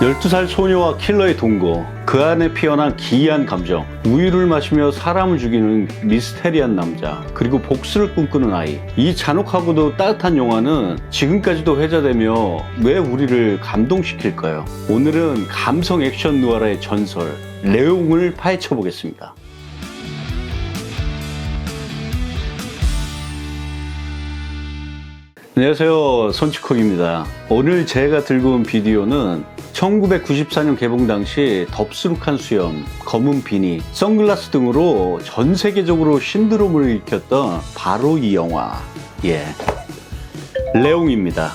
12살 소녀와 킬러의 동거, 그 안에 피어난 기이한 감정, 우유를 마시며 사람을 죽이는 미스테리한 남자, 그리고 복수를 꿈꾸는 아이. 이 잔혹하고도 따뜻한 영화는 지금까지도 회자되며 왜 우리를 감동시킬까요? 오늘은 감성 액션 누아라의 전설, 레옹을 파헤쳐 보겠습니다. 안녕하세요, 손치콕입니다. 오늘 제가 들고 온 비디오는 1994년 개봉 당시 덥수룩한 수염, 검은 비니, 선글라스 등으로 전 세계적으로 신드롬을 일으켰던 바로 이 영화, 레옹입니다.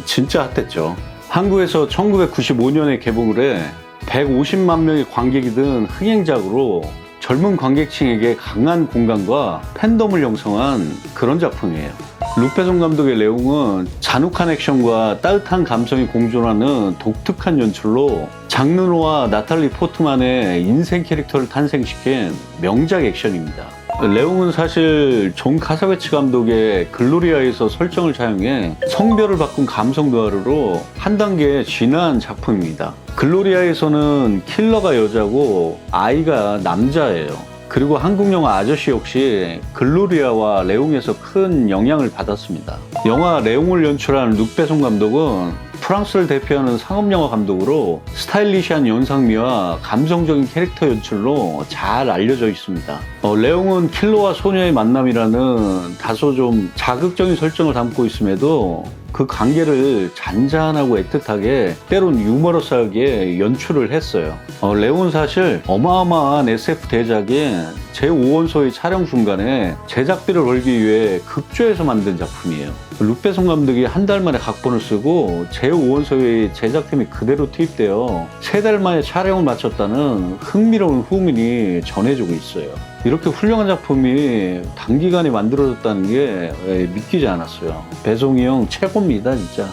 진짜 핫했죠. 한국에서 1995년에 개봉을 해 150만 명의 관객이 든 흥행작으로 젊은 관객층에게 강한 공감과 팬덤을 형성한 그런 작품이에요. 룩베송 감독의 레옹은 잔혹한 액션과 따뜻한 감성이 공존하는 독특한 연출로 장르 노아 나탈리 포트만의 인생 캐릭터를 탄생시킨 명작 액션입니다. 레옹은 사실 존 카사베츠 감독의 글로리아에서 설정을 차용해 성별을 바꾼 감성 누아르로 한 단계 진화한 작품입니다. 글로리아에서는 킬러가 여자고 아이가 남자예요. 그리고 한국 영화 아저씨 역시 글로리아와 레옹에서 큰 영향을 받았습니다. 영화 레옹을 연출한 룩베송 감독은 프랑스를 대표하는 상업영화 감독으로 스타일리시한 연상미와 감성적인 캐릭터 연출로 잘 알려져 있습니다. 레옹은 킬러와 소녀의 만남이라는 다소 좀 자극적인 설정을 담고 있음에도 그 관계를 잔잔하고 애틋하게 때론 유머러스하게 연출을 했어요. 레옹은 사실 어마어마한 SF 대작인 제5원소의 촬영 중간에 제작비를 벌기 위해 급조해서 만든 작품이에요. 룩베송 감독이 한 달 만에 각본을 쓰고 제5원소의 제작팀이 그대로 투입되어 3달 만에 촬영을 마쳤다는 흥미로운 후문이 전해지고 있어요. 이렇게 훌륭한 작품이 단기간에 만들어졌다는 게 믿기지 않았어요. 배송이 형 최고입니다, 진짜.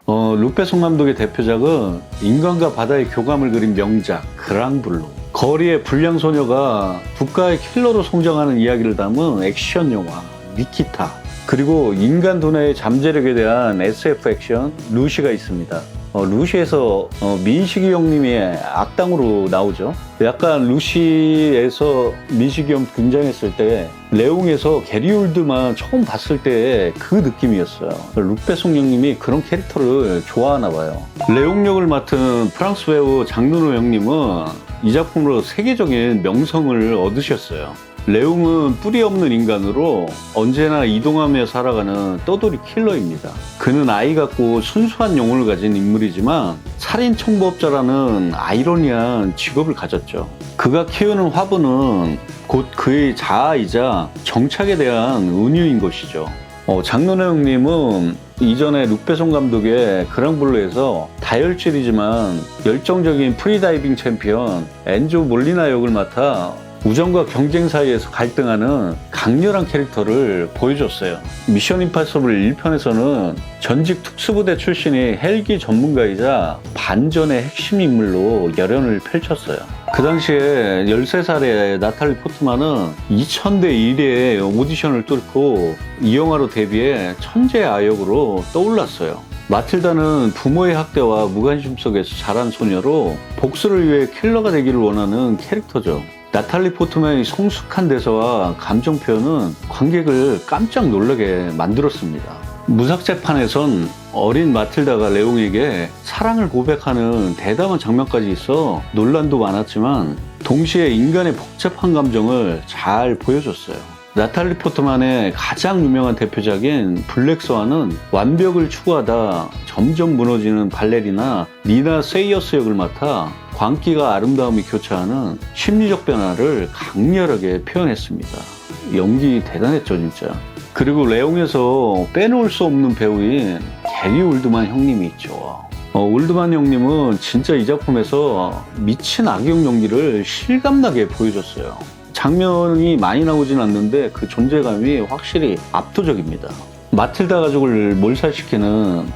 룩베송 감독의 대표작은 인간과 바다의 교감을 그린 명작 그랑블루. 거리의 불량 소녀가 국가의 킬러로 성장하는 이야기를 담은 액션 영화 니키타. 그리고 인간 두뇌의 잠재력에 대한 SF 액션 루시가 있습니다. 루시에서 민식이 형님이 악당으로 나오죠. 약간 루시에서 민식이 형 등장했을 때 레옹에서 게리 올드만 처음 봤을 때 그 느낌이었어요. 룩베송 형님이 그런 캐릭터를 좋아하나 봐요. 레옹 역을 맡은 프랑스 배우 장르노 형님은 이 작품으로 세계적인 명성을 얻으셨어요. 레옹은 뿌리 없는 인간으로 언제나 이동하며 살아가는 떠돌이 킬러입니다. 그는 아이 같고 순수한 영혼을 가진 인물이지만 살인 청부업자라는 아이러니한 직업을 가졌죠. 그가 키우는 화분은 곧 그의 자아이자 정착에 대한 은유인 것이죠. 장르노 형님은 이전에 룩베송 감독의 그랑블루에서 다혈질이지만 열정적인 프리다이빙 챔피언 엔조 몰리나 역을 맡아 우정과 경쟁 사이에서 갈등하는 강렬한 캐릭터를 보여줬어요. 미션 임파서블 1편에서는 전직 특수부대 출신의 헬기 전문가이자 반전의 핵심 인물로 열연을 펼쳤어요. 그 당시에 13살의 나탈리 포트만은 2000대 1의 오디션을 뚫고 이 영화로 데뷔해 천재 아역으로 떠올랐어요. 마틸다는 부모의 학대와 무관심 속에서 자란 소녀로 복수를 위해 킬러가 되기를 원하는 캐릭터죠. 나탈리 포트만의 성숙한 대사와 감정 표현은 관객을 깜짝 놀라게 만들었습니다. 무삭제판에선 어린 마틸다가 레옹에게 사랑을 고백하는 대담한 장면까지 있어 논란도 많았지만 동시에 인간의 복잡한 감정을 잘 보여줬어요. 나탈리 포트만의 가장 유명한 대표작인 블랙스완은 완벽을 추구하다 점점 무너지는 발레리나 니나 세이어스 역을 맡아 광기가 아름다움이 교차하는 심리적 변화를 강렬하게 표현했습니다. 연기 대단했죠, 진짜. 그리고 레옹에서 빼놓을 수 없는 배우인 게리 올드만 형님이 있죠. 올드만 형님은 진짜 이 작품에서 미친 악역 연기를 실감나게 보여줬어요. 장면이 많이 나오진 않는데 그 존재감이 확실히 압도적입니다. 마틸다 가족을 몰살시키는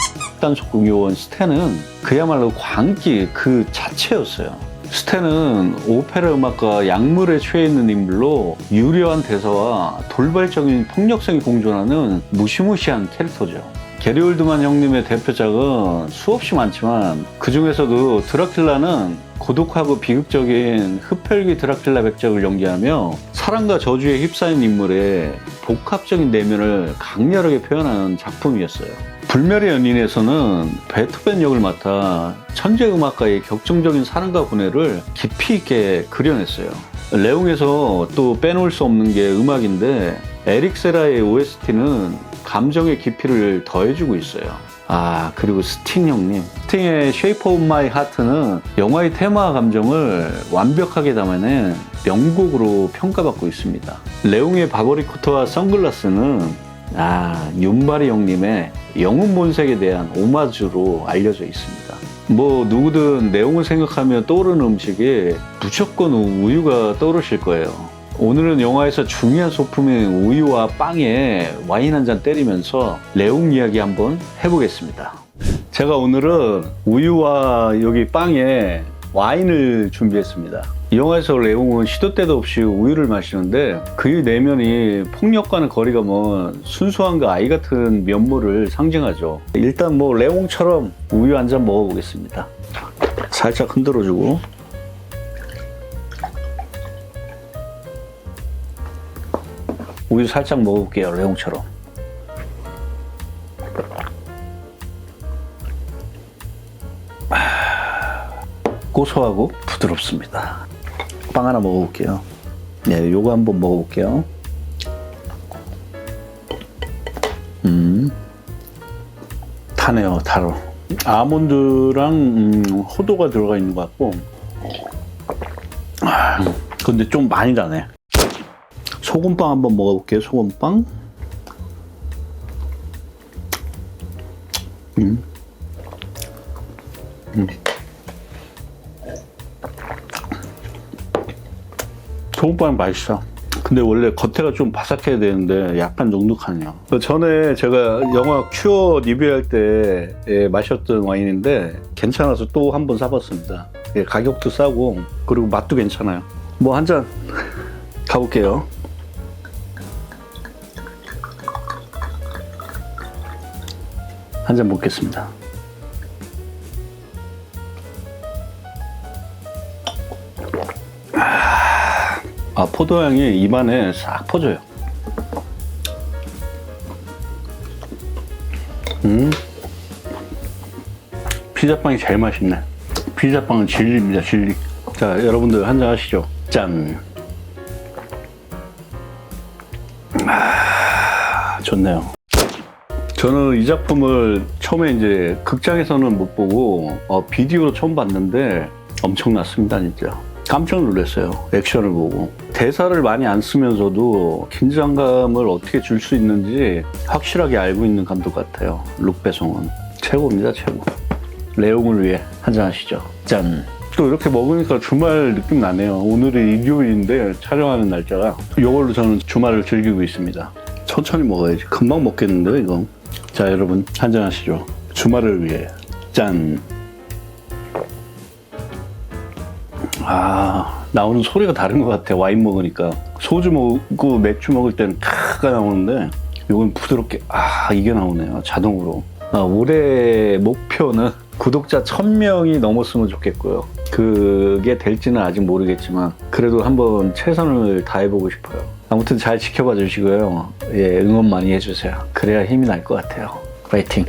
단속 요원 스탠은 그야말로 광기 그 자체였어요. 스탠은 오페라 음악과 약물에 취해 있는 인물로 유려한 대사와 돌발적인 폭력성이 공존하는 무시무시한 캐릭터죠. 게리 올드만 형님의 대표작은 수없이 많지만 그 중에서도 드라큘라는 고독하고 비극적인 흡혈귀 드라큘라 백작을 연기하며 사랑과 저주에 휩싸인 인물의 복합적인 내면을 강렬하게 표현하는 작품이었어요. 불멸의 연인에서는 베토벤 역을 맡아 천재음악가의 격정적인 사랑과 고뇌를 깊이 있게 그려냈어요. 레옹에서 또 빼놓을 수 없는 게 음악인데 에릭 세라의 OST는 감정의 깊이를 더해주고 있어요. 그리고 스팅 형님. 스팅의 Shape of My Heart는 영화의 테마와 감정을 완벽하게 담아낸 명곡으로 평가받고 있습니다. 레옹의 바거리 코트와 선글라스는 윤바리 형님의 영웅 본색에 대한 오마주로 알려져 있습니다. 누구든 레옹을 생각하면 떠오르는 음식이 무조건 우유가 떠오르실 거예요. 오늘은 영화에서 중요한 소품인 우유와 빵에 와인 한 잔 때리면서 레옹 이야기 한번 해보겠습니다. 제가 오늘은 우유와 여기 빵에 와인을 준비했습니다. 이 영화에서 레옹은 시도 때도 없이 우유를 마시는데 그 내면이 폭력과는 거리가 먼 순수함과 아이 같은 면모를 상징하죠. 일단 레옹처럼 우유 한 잔 먹어보겠습니다. 살짝 흔들어주고 우유 살짝 먹어볼게요. 레옹처럼. 고소하고 부드럽습니다. 빵 하나 먹어볼게요. 네, 요거 한번 먹어볼게요. 타네요, 달어. 아몬드랑 호두가 들어가 있는 것 같고 근데 좀 많이 다네. 소금빵 한번 먹어볼게요. 소금빵. 소금빵 맛있어. 근데 원래 겉에가 좀 바삭해야 되는데 약간 눅눅하네요. 전에 제가 영화 큐어 리뷰할 때 마셨던 와인인데 괜찮아서 또 한 번 사봤습니다. 가격도 싸고 그리고 맛도 괜찮아요. 한 잔 가볼게요. 한 잔 먹겠습니다. 포도향이 입안에 싹 퍼져요. 피자빵이 제일 맛있네. 피자빵은 진리입니다, 진리. 자, 여러분들 한 잔 하시죠. 짠. 좋네요. 저는 이 작품을 처음에 이제 극장에서는 못 보고 비디오로 처음 봤는데 엄청났습니다, 진짜. 깜짝 놀랐어요. 액션을 보고. 대사를 많이 안 쓰면서도 긴장감을 어떻게 줄 수 있는지 확실하게 알고 있는 감독 같아요. 룩 베송은. 최고입니다, 최고. 레옹을 위해 한잔 하시죠. 짠. 또 이렇게 먹으니까 주말 느낌 나네요. 오늘이 일요일인데 촬영하는 날짜가. 이걸로 저는 주말을 즐기고 있습니다. 천천히 먹어야지. 금방 먹겠는데요, 이거. 자, 여러분 한잔 하시죠. 주말을 위해. 짠. 나오는 소리가 다른 것 같아. 와인 먹으니까. 소주 먹고 맥주 먹을 때는 카가 나오는데 이건 부드럽게 이게 나오네요. 자동으로. 올해 목표는 구독자 1000명이 넘었으면 좋겠고요. 그게 될지는 아직 모르겠지만 그래도 한번 최선을 다해보고 싶어요. 아무튼 잘 지켜봐 주시고요. 응원 많이 해주세요. 그래야 힘이 날 것 같아요. 파이팅!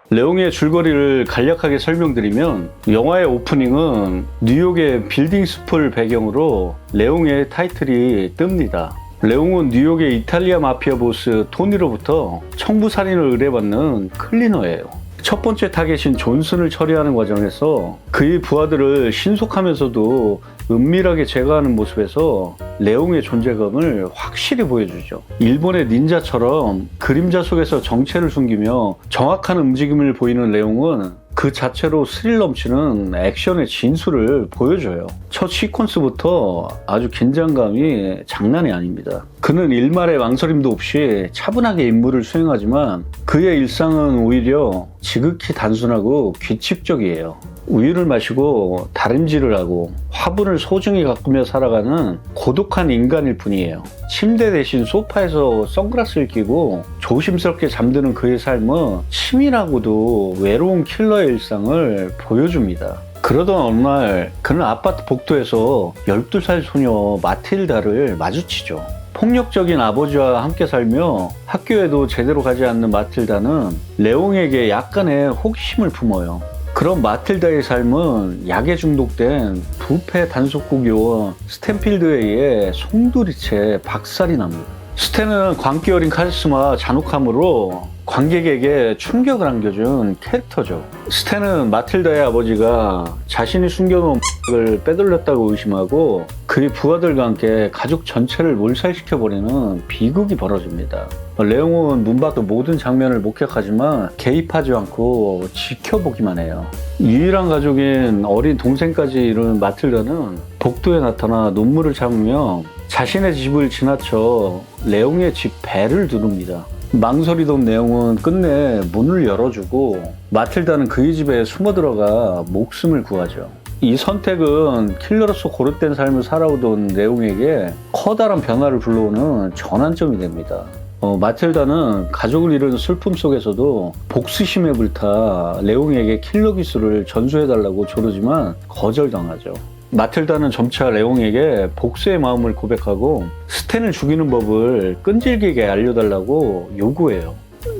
레옹의 줄거리를 간략하게 설명드리면 영화의 오프닝은 뉴욕의 빌딩 숲을 배경으로 레옹의 타이틀이 뜹니다. 레옹은 뉴욕의 이탈리아 마피아 보스 토니로부터 청부살인을 의뢰받는 클리너예요. 첫 번째 타겟인 존슨을 처리하는 과정에서 그의 부하들을 신속하면서도 은밀하게 제거하는 모습에서 레옹의 존재감을 확실히 보여주죠. 일본의 닌자처럼 그림자 속에서 정체를 숨기며 정확한 움직임을 보이는 레옹은 그 자체로 스릴 넘치는 액션의 진수를 보여줘요. 첫 시퀀스부터 아주 긴장감이 장난이 아닙니다. 그는 일말의 망설임도 없이 차분하게 임무를 수행하지만 그의 일상은 오히려 지극히 단순하고 규칙적이에요. 우유를 마시고 다림질을 하고 화분을 소중히 가꾸며 살아가는 고독한 인간일 뿐이에요. 침대 대신 소파에서 선글라스를 끼고 조심스럽게 잠드는 그의 삶은 치밀하고도 외로운 킬러의 일상을 보여줍니다. 그러던 어느 날 그는 아파트 복도에서 12살 소녀 마틸다를 마주치죠. 폭력적인 아버지와 함께 살며 학교에도 제대로 가지 않는 마틸다는 레옹에게 약간의 호기심을 품어요. 그런 마틸다의 삶은 약에 중독된 부패 단속국 요원 스탠필드에 의해 송두리째 박살이 납니다. 스탠은 광기 어린 카리스마와 잔혹함으로 관객에게 충격을 안겨준 캐릭터죠. 스탠은 마틸다의 아버지가 자신이 숨겨놓은 을 빼돌렸다고 의심하고 그의 부하들과 함께 가족 전체를 몰살시켜버리는 비극이 벌어집니다. 레옹은 문 밖의 모든 장면을 목격하지만 개입하지 않고 지켜보기만 해요. 유일한 가족인 어린 동생까지 이룬 마틸다는 복도에 나타나 눈물을 참으며 자신의 집을 지나쳐 레옹의 집 배를 누릅니다. 망설이던 레옹은 끝내 문을 열어주고 마틸다는 그의 집에 숨어 들어가 목숨을 구하죠. 이 선택은 킬러로서 고릇된 삶을 살아오던 레옹에게 커다란 변화를 불러오는 전환점이 됩니다. 마틸다는 가족을 잃은 슬픔 속에서도 복수심에 불타 레옹에게 킬러 기술을 전수해달라고 조르지만 거절당하죠. 마틸다는 점차 레옹에게 복수의 마음을 고백하고 스탠을 죽이는 법을 끈질기게 알려달라고 요구해요.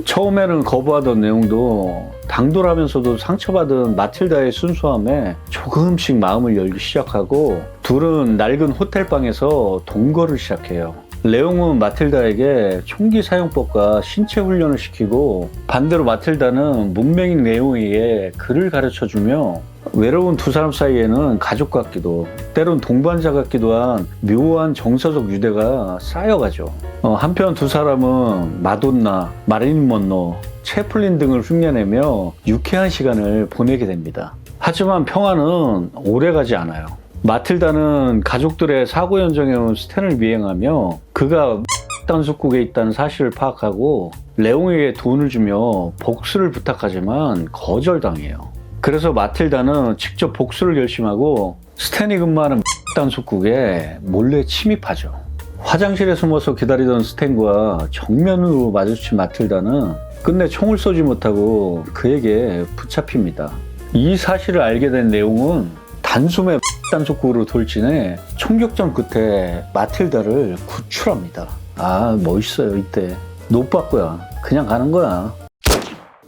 처음에는 거부하던 레옹도 당돌하면서도 상처받은 마틸다의 순수함에 조금씩 마음을 열기 시작하고 둘은 낡은 호텔방에서 동거를 시작해요. 레옹은 마틸다에게 총기 사용법과 신체 훈련을 시키고 반대로 마틸다는 문맹인 레옹에게 글을 가르쳐주며 외로운 두 사람 사이에는 가족 같기도 때론 동반자 같기도 한 묘한 정서적 유대가 쌓여가죠. 한편 두 사람은 마돈나, 마릴린 먼로, 채플린 등을 흉내내며 유쾌한 시간을 보내게 됩니다. 하지만 평화는 오래가지 않아요. 마틸다는 가족들의 사고 연정해온 스탠을 미행하며 그가 단속국에 있다는 사실을 파악하고 레옹에게 돈을 주며 복수를 부탁하지만 거절당해요. 그래서 마틸다는 직접 복수를 결심하고 스탠이 근무하는 단속국에 몰래 침입하죠. 화장실에 숨어서 기다리던 스탠과 정면으로 마주친 마틸다는 끝내 총을 쏘지 못하고 그에게 붙잡힙니다. 이 사실을 알게 된 레옹은 단숨에 단속국으로 돌진해 총격전 끝에 마틸다를 구출합니다. 아, 멋있어요. 이때 노빠꾸야. 그냥 가는 거야.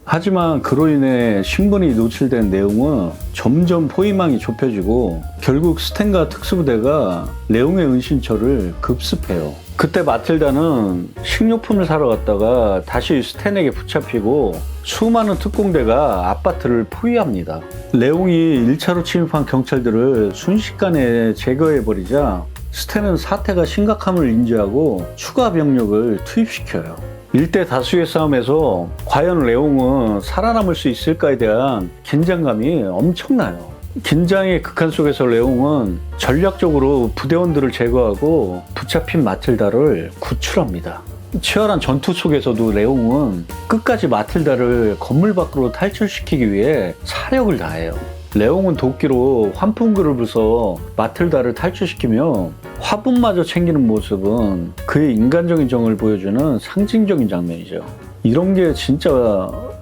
하지만 그로 인해 신분이 노출된 레옹은 점점 포위망이 좁혀지고 결국 스탠과 특수부대가 레옹의 은신처를 급습해요. 그때 마틸다는 식료품을 사러 갔다가 다시 스탠에게 붙잡히고 수많은 특공대가 아파트를 포위합니다. 레옹이 1차로 침입한 경찰들을 순식간에 제거해버리자 스탠은 사태가 심각함을 인지하고 추가 병력을 투입시켜요. 일대 다수의 싸움에서 과연 레옹은 살아남을 수 있을까에 대한 긴장감이 엄청나요. 긴장의 극한 속에서 레옹은 전략적으로 부대원들을 제거하고 붙잡힌 마틸다를 구출합니다. 치열한 전투 속에서도 레옹은 끝까지 마틸다를 건물 밖으로 탈출시키기 위해 사력을 다해요. 레옹은 도끼로 환풍구를 부숴 마틸다를 탈출시키며 화분마저 챙기는 모습은 그의 인간적인 정을 보여주는 상징적인 장면이죠. 이런 게 진짜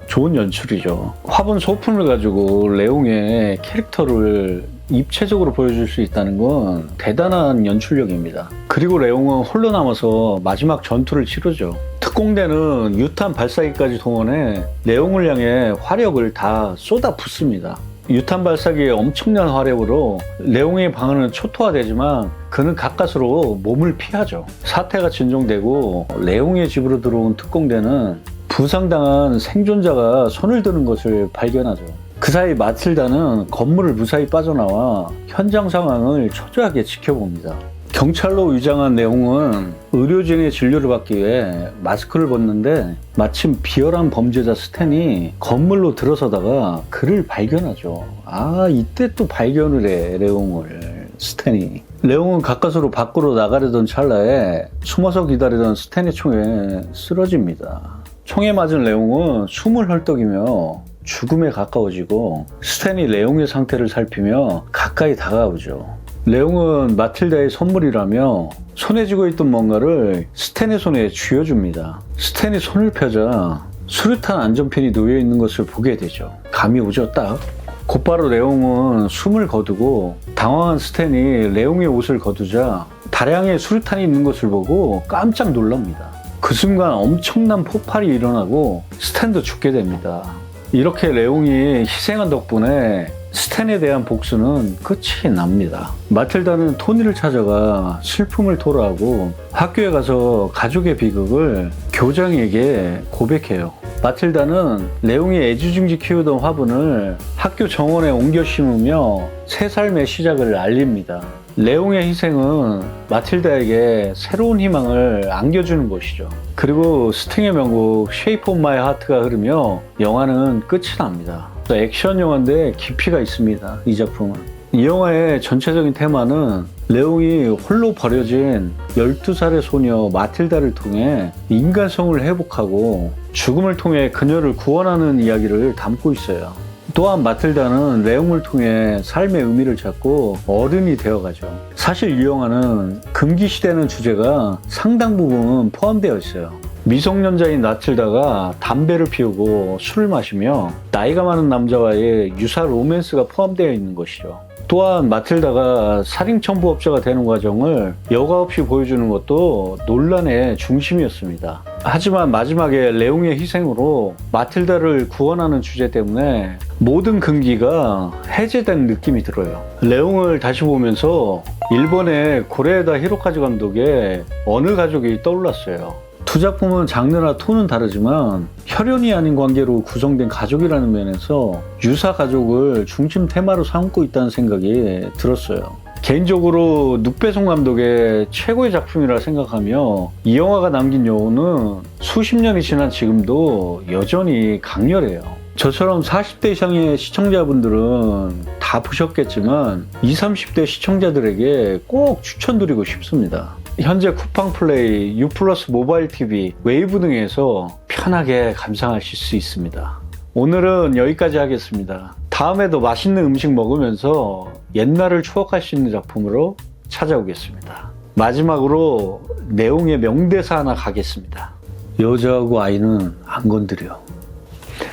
좋은 연출이죠. 화분 소품을 가지고 레옹의 캐릭터를 입체적으로 보여줄 수 있다는 건 대단한 연출력입니다. 그리고 레옹은 홀로 남아서 마지막 전투를 치르죠. 특공대는 유탄 발사기까지 동원해 레옹을 향해 화력을 다 쏟아붓습니다. 유탄 발사기의 엄청난 화력으로 레옹의 방어는 초토화되지만 그는 가까스로 몸을 피하죠. 사태가 진정되고 레옹의 집으로 들어온 특공대는 부상당한 생존자가 손을 드는 것을 발견하죠. 그 사이 마틸다는 건물을 무사히 빠져나와 현장 상황을 초조하게 지켜봅니다. 경찰로 위장한 레옹은 의료진의 진료를 받기 위해 마스크를 벗는데 마침 비열한 범죄자 스탠이 건물로 들어서다가 그를 발견하죠. 아, 이때 또 발견을 해, 레옹을. 스탠이. 레옹은 가까스로 밖으로 나가려던 찰나에 숨어서 기다리던 스탠의 총에 쓰러집니다. 총에 맞은 레옹은 숨을 헐떡이며 죽음에 가까워지고 스탠이 레옹의 상태를 살피며 가까이 다가오죠. 레옹은 마틸다의 선물이라며 손에 쥐고 있던 뭔가를 스탠의 손에 쥐어줍니다. 스탠이 손을 펴자 수류탄 안전핀이 놓여 있는 것을 보게 되죠. 감이 오죠, 딱. 곧바로 레옹은 숨을 거두고 당황한 스탠이 레옹의 옷을 거두자 다량의 수류탄이 있는 것을 보고 깜짝 놀랍니다. 그 순간 엄청난 폭발이 일어나고 스탠도 죽게 됩니다. 이렇게 레옹이 희생한 덕분에 스탠에 대한 복수는 끝이 납니다. 마틸다는 토니를 찾아가 슬픔을 토로하고 학교에 가서 가족의 비극을 교장에게 고백해요. 마틸다는 레옹이 애지중지 키우던 화분을 학교 정원에 옮겨 심으며 새 삶의 시작을 알립니다. 레옹의 희생은 마틸다에게 새로운 희망을 안겨주는 것이죠. 그리고 스팅의 명곡 Shape of My Heart가 흐르며 영화는 끝이 납니다. 액션 영화인데 깊이가 있습니다. 이 작품은. 이 영화의 전체적인 테마는 레옹이 홀로 버려진 12살의 소녀 마틸다를 통해 인간성을 회복하고 죽음을 통해 그녀를 구원하는 이야기를 담고 있어요. 또한 마틸다는 레옹을 통해 삶의 의미를 찾고 어른이 되어가죠. 사실 이 영화는 금기시되는 주제가 상당 부분 포함되어 있어요. 미성년자인 마틸다가 담배를 피우고 술을 마시며 나이가 많은 남자와의 유사 로맨스가 포함되어 있는 것이죠. 또한 마틸다가 살인청부업자가 되는 과정을 여과 없이 보여주는 것도 논란의 중심이었습니다. 하지만 마지막에 레옹의 희생으로 마틸다를 구원하는 주제 때문에 모든 금기가 해제된 느낌이 들어요. 레옹을 다시 보면서 일본의 고레에다 히로카즈 감독의 어느 가족이 떠올랐어요. 두 작품은 장르나 톤은 다르지만 혈연이 아닌 관계로 구성된 가족이라는 면에서 유사 가족을 중심 테마로 삼고 있다는 생각이 들었어요. 개인적으로 눅베송 감독의 최고의 작품이라 생각하며 이 영화가 남긴 여운은 수십 년이 지난 지금도 여전히 강렬해요. 저처럼 40대 이상의 시청자분들은 다 보셨겠지만 20, 30대 시청자들에게 꼭 추천드리고 싶습니다. 현재 쿠팡 플레이, U+ 모바일 TV, 웨이브 등에서 편하게 감상하실 수 있습니다. 오늘은 여기까지 하겠습니다. 다음에도 맛있는 음식 먹으면서 옛날을 추억할 수 있는 작품으로 찾아오겠습니다. 마지막으로 내용의 명대사 하나 가겠습니다. 여자하고 아이는 안 건드려.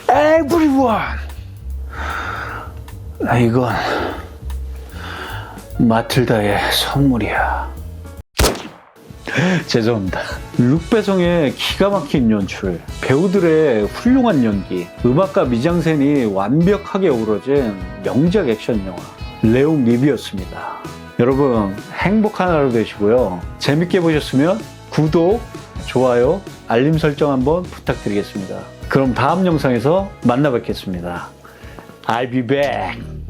Everyone! 이건 마틸다의 선물이야. 죄송합니다. 룩배송의 기가 막힌 연출, 배우들의 훌륭한 연기, 음악과 미장센이 완벽하게 어우러진 명작 액션 영화 레옹 리뷰였습니다. 여러분 행복한 하루 되시고요. 재밌게 보셨으면 구독, 좋아요, 알림 설정 한번 부탁드리겠습니다. 그럼 다음 영상에서 만나 뵙겠습니다. I'll be back.